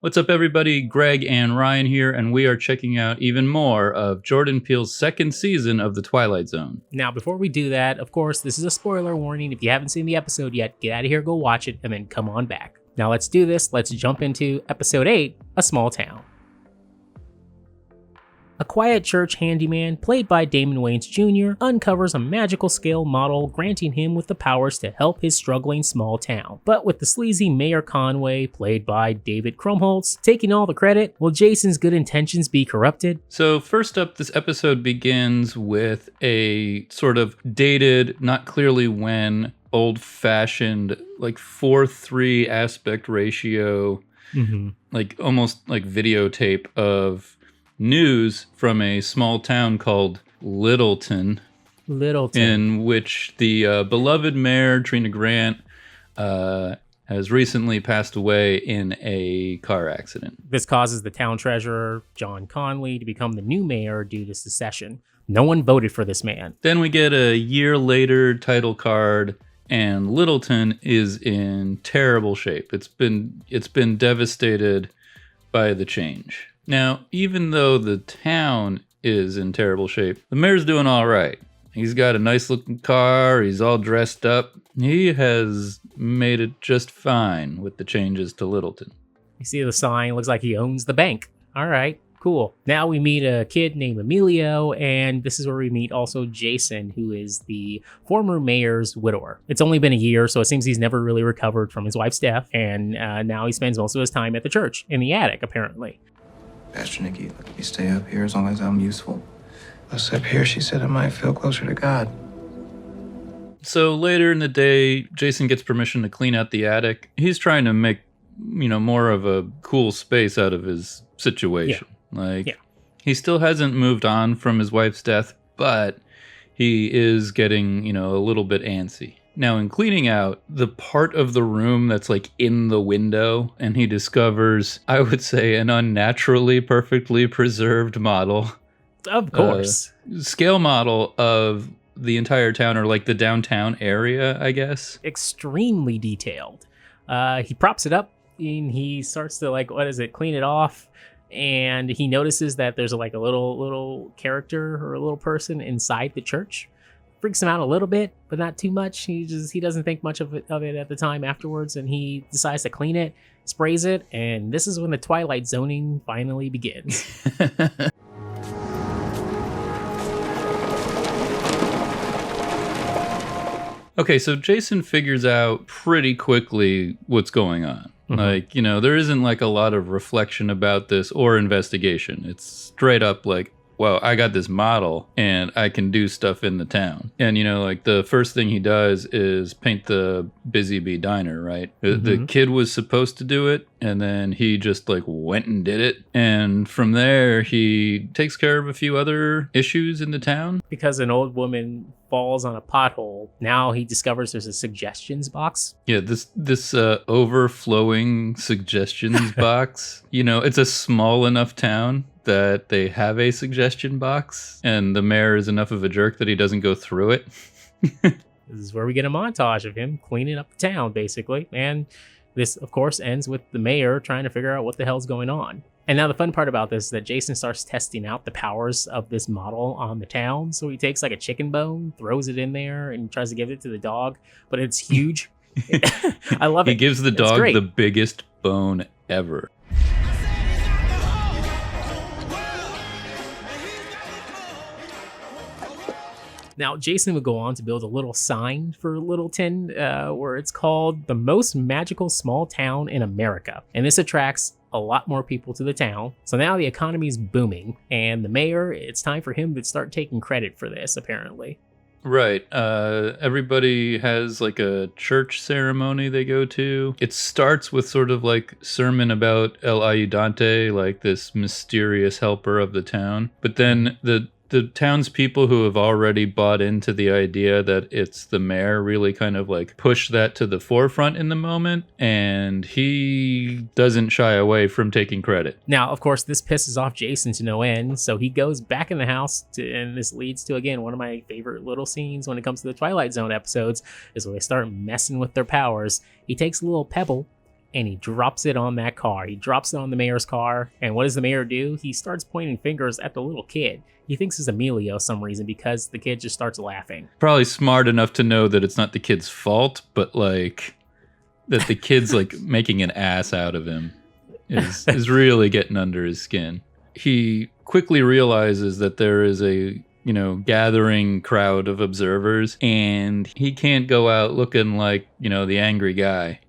What's up, everybody? Greg and Ryan here, and we are checking out even more of Jordan Peele's second season of The Twilight Zone. Now, before we do that, of course, this is a spoiler warning. If you haven't seen the episode yet, get out of here, go watch it, and then come on back. Now let's do this. Let's jump into episode 8, A Small Town. A quiet church handyman, played by Damon Wayans Jr., uncovers a magical scale model granting him with the powers to help his struggling small town. But with the sleazy Mayor Conway, played by David Krumholtz, taking all the credit, will Jason's good intentions be corrupted? So first up, this episode begins with a sort of dated, not clearly when, old-fashioned, like 4:3 aspect ratio, like almost like videotape of news from a small town called Littleton, in which the beloved mayor, Trina Grant, has recently passed away in a car accident. This causes the town treasurer, John Conley, to become the new mayor due to secession. No one voted for this man. Then we get a year later title card, and Littleton is in terrible shape. It's been devastated by the change. Now, even though the town is in terrible shape, the mayor's doing all right. He's got a nice looking car. He's all dressed up. He has made it just fine with the changes to Littleton. You see the sign, looks like he owns the bank. All right, cool. Now we meet a kid named Emilio, and this is where we meet also Jason, who is the former mayor's widower. It's only been a year, so it seems he's never really recovered from his wife's death, and now he spends most of his time at the church, in the attic, apparently. Pastor Nikki let me stay up here as long as I'm useful. Plus, up here, she said I might feel closer to God. So later in the day, Jason gets permission to clean out the attic. He's trying to make, more of a cool space out of his situation. He still hasn't moved on from his wife's death, but he is getting, a little bit antsy. Now, in cleaning out the part of the room that's like in the window, and he discovers, I would say, an unnaturally perfectly preserved model. Of course. Scale model of the entire town, or like the downtown area, I guess. Extremely detailed. He props it up and he starts to clean it off. And he notices that there's a little character or a little person inside the church. Freaks him out a little bit, but not too much. He doesn't think much of it at the time afterwards, and he decides to clean it, sprays it, and this is when the Twilight zoning finally begins. Okay, so Jason figures out pretty quickly what's going on. There isn't like a lot of reflection about this or investigation. It's straight up like, well, I got this model and I can do stuff in the town. And, the first thing he does is paint the Busy Bee Diner, right? The kid was supposed to do it, and then he just went and did it. And from there, he takes care of a few other issues in the town. Because an old woman falls on a pothole, now he discovers there's a suggestions box. Yeah, this overflowing suggestions box. It's a small enough town that they have a suggestion box, and the mayor is enough of a jerk that he doesn't go through it. This is where we get a montage of him cleaning up the town, basically. And this, of course, ends with the mayor trying to figure out what the hell's going on. And now the fun part about this is that Jason starts testing out the powers of this model on the town. So he takes a chicken bone, throws it in there, and tries to give it to the dog. But it's huge. I love it. He gives the dog the biggest bone ever. Now, Jason would go on to build a little sign for Littleton where it's called the most magical small town in America. And this attracts a lot more people to the town. So now the economy's booming, and the mayor, it's time for him to start taking credit for this, apparently. Right. Everybody has a church ceremony they go to. It starts with sort of sermon about El Ayudante, this mysterious helper of the town. But then the townspeople who have already bought into the idea that it's the mayor really kind of push that to the forefront in the moment, and he doesn't shy away from taking credit. Now, of course, this pisses off Jason to no end, so he goes back in the house, and this leads to, again, one of my favorite little scenes when it comes to the Twilight Zone episodes, is when they start messing with their powers. He takes a little pebble, and he drops it on that car. He drops it on the mayor's car. And what does the mayor do? He starts pointing fingers at the little kid. He thinks it's Emilio for some reason because the kid just starts laughing. Probably smart enough to know that it's not the kid's fault, but like that the kid's like making an ass out of him is really getting under his skin. He quickly realizes that there is a gathering crowd of observers, and he can't go out looking like, the angry guy.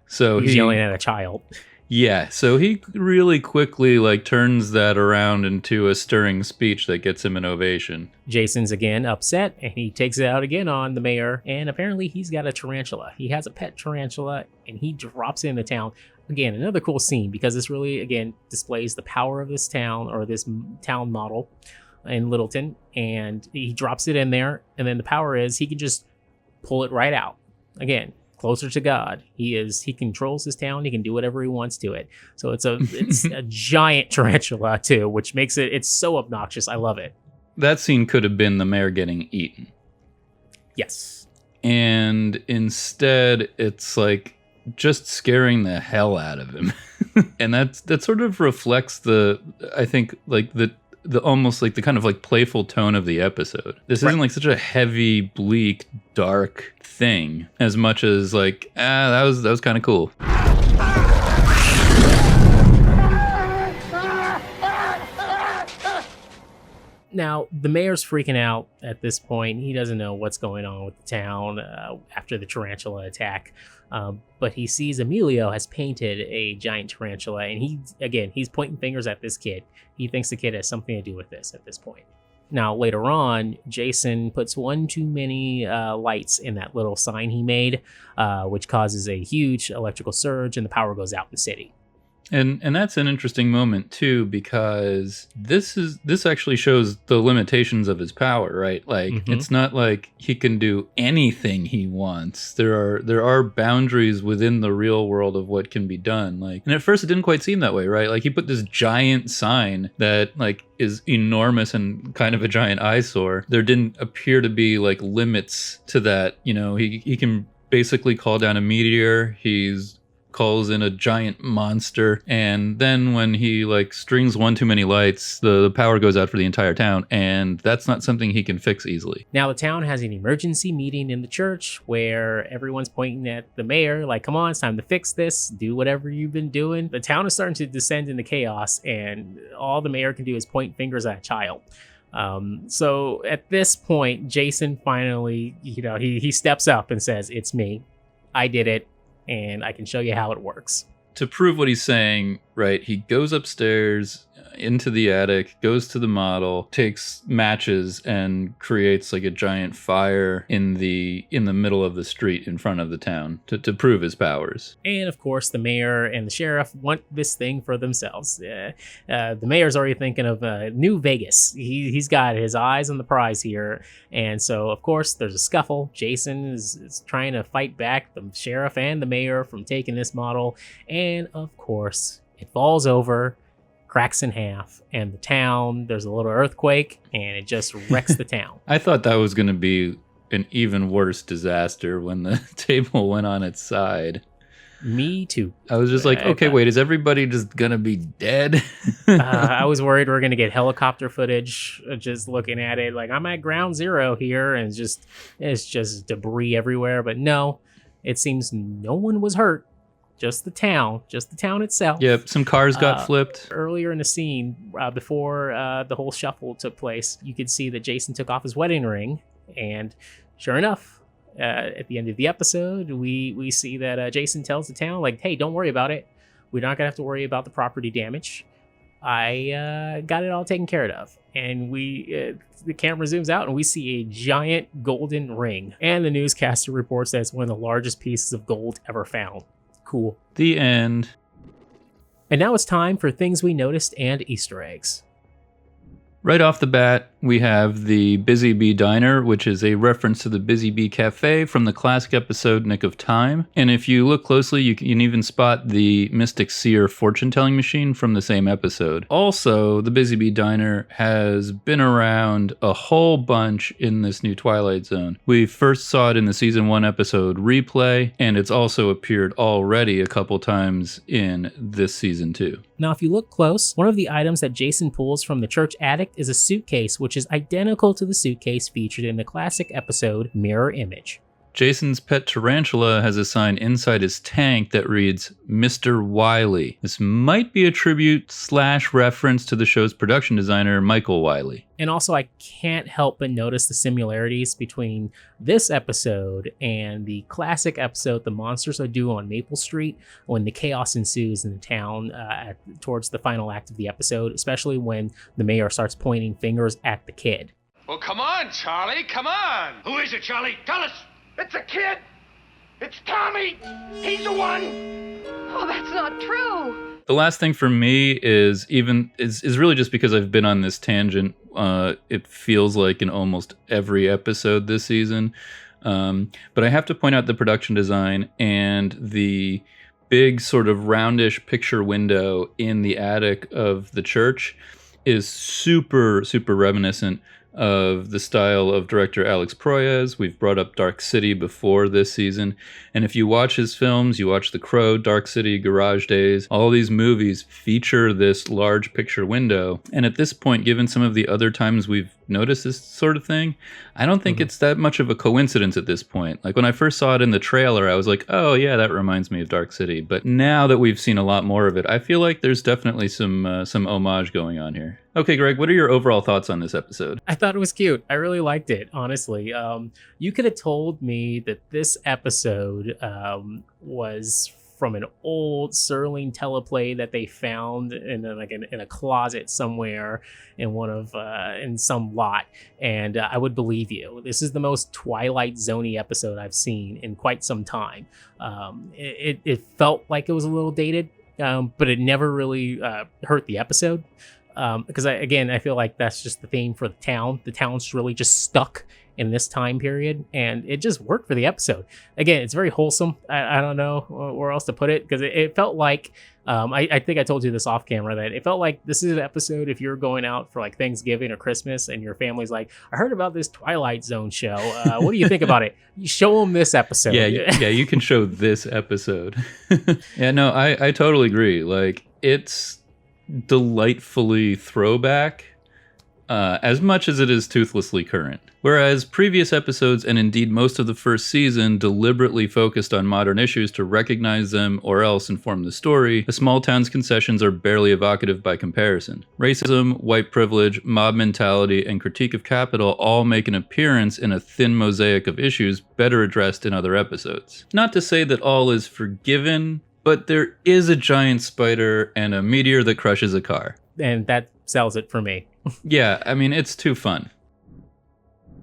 So he's yelling at a child. Yeah, so he really quickly turns that around into a stirring speech that gets him an ovation. Jason's again upset, and he takes it out again on the mayor, and apparently he's got a tarantula. He has a pet tarantula, and he drops it in the town. Again, another cool scene, because this really, again, displays the power of this town, or this town model in Littleton, and he drops it in there, and then the power is he can just pull it right out. Again, closer to God. He controls his town. He can do whatever he wants to it. So it's a giant tarantula too, which makes it's so obnoxious. I love it. That scene could have been the mayor getting eaten. Yes. And instead it's just scaring the hell out of him. And that sort of reflects the almost the kind of playful tone of the episode. This isn't such a heavy, bleak, dark thing as much as that was kind of cool. Now, the mayor's freaking out at this point. He doesn't know what's going on with the town after the tarantula attack. But he sees Emilio has painted a giant tarantula, and he's pointing fingers at this kid. He thinks the kid has something to do with this at this point. Now, later on, Jason puts one too many lights in that little sign he made, which causes a huge electrical surge, and the power goes out in the city. And that's an interesting moment too, because this actually shows the limitations of his power, right? It's not like he can do anything he wants. There are boundaries within the real world of what can be done. And at first it didn't quite seem that way, right? He put this giant sign that is enormous and kind of a giant eyesore. There didn't appear to be limits to that. He can basically call down a meteor. He's calls in a giant monster, and then when he strings one too many lights, the power goes out for the entire town, and that's not something he can fix easily. Now the town has an emergency meeting in the church where everyone's pointing at the mayor come on, it's time to fix this, do whatever you've been doing. The town is starting to descend into chaos, and all the mayor can do is point fingers at a child. So at this point, Jason finally, he steps up and says, "It's me. I did it. And I can show you how it works." To prove what he's saying, right, he goes upstairs into the attic, goes to the model, takes matches, and creates a giant fire in the middle of the street in front of the town to prove his powers. And of course, the mayor and the sheriff want this thing for themselves. The mayor's already thinking of New Vegas. He's got his eyes on the prize here. And so, of course, there's a scuffle. Jason is trying to fight back the sheriff and the mayor from taking this model. And of course, it falls over, cracks in half, and the town, there's a little earthquake, and it just wrecks the town. I thought that was going to be an even worse disaster when the table went on its side. Me too. I was just okay, wait, is everybody just going to be dead? I was worried we were going to get helicopter footage just looking at it. I'm at ground zero here, and it's just debris everywhere. But no, it seems no one was hurt. Just the town itself. Yep, some cars got flipped. Earlier in the scene, before the whole shuffle took place, you could see that Jason took off his wedding ring, and sure enough, at the end of the episode, we see that Jason tells the town, "Hey, don't worry about it. We're not gonna have to worry about the property damage. I got it all taken care of." And the camera zooms out, and we see a giant golden ring. And the newscaster reports that it's one of the largest pieces of gold ever found. Cool. The end. And now it's time for things we noticed and Easter eggs. Right off the bat, we have the Busy Bee Diner, which is a reference to the Busy Bee Cafe from the classic episode Nick of Time. And if you look closely, you can even spot the Mystic Seer fortune-telling machine from the same episode. Also, the Busy Bee Diner has been around a whole bunch in this new Twilight Zone. We first saw it in the season 1 episode Replay, and it's also appeared already a couple times in this season 2. Now, if you look close, one of the items that Jason pulls from the church attic is a suitcase, which is identical to the suitcase featured in the classic episode Mirror Image. Jason's pet tarantula has a sign inside his tank that reads, Mr. Wiley. This might be a tribute / reference to the show's production designer, Michael Wiley. And also, I can't help but notice the similarities between this episode and the classic episode The Monsters Are Due on Maple Street, when the chaos ensues in the town towards the final act of the episode, especially when the mayor starts pointing fingers at the kid. Well, come on, Charlie, come on. Who is it, Charlie? Tell us. It's a kid. It's Tommy. He's the one. Oh, that's not true. The last thing for me is really just because I've been on this tangent. It feels like in almost every episode this season. But I have to point out the production design and the big sort of roundish picture window in the attic of the church is super, super reminiscent of the style of director Alex Proyas. We've brought up Dark City before this season. And if you watch his films, you watch The Crow, Dark City, Garage Days, all these movies feature this large picture window. And at this point, given some of the other times we've noticed this sort of thing, I don't think it's that much of a coincidence at this point. Like when I first saw it in the trailer, I was like, oh yeah, that reminds me of Dark City. But now that we've seen a lot more of it, I feel like there's definitely some homage going on here. Okay, Greg, what are your overall thoughts on this episode? I thought it was cute. I really liked it, honestly. You could have told me that this episode was from an old Serling teleplay that they found in a closet somewhere in some lot, and I would believe you. This is the most Twilight Zone-y episode I've seen in quite some time. It felt like it was a little dated, but it never really hurt the episode. Because I feel like that's just the theme for the town. The town's really just stuck in this time period, and it just worked for the episode. Again, it's very wholesome. I don't know where else to put it, because it felt like, I think I told you this off camera, that it felt like this is an episode if you're going out for like Thanksgiving or Christmas and your family's like, I heard about this Twilight Zone show. What do you think about it? You show them this episode. Yeah, you can show this episode. Yeah, no, I totally agree. Like, it's delightfully throwback as much as it is toothlessly current. Whereas previous episodes, and indeed most of the first season, deliberately focused on modern issues to recognize them or else inform the story, the small town's concessions are barely evocative by comparison. Racism, white privilege, mob mentality, and critique of capital all make an appearance in a thin mosaic of issues better addressed in other episodes. Not to say that all is forgiven, but there is a giant spider and a meteor that crushes a car. And that sells it for me. Yeah, I mean, it's too fun.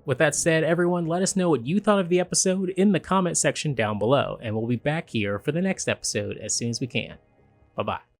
With that said, everyone, let us know what you thought of the episode in the comment section down below, and we'll be back here for the next episode as soon as we can. Bye-bye.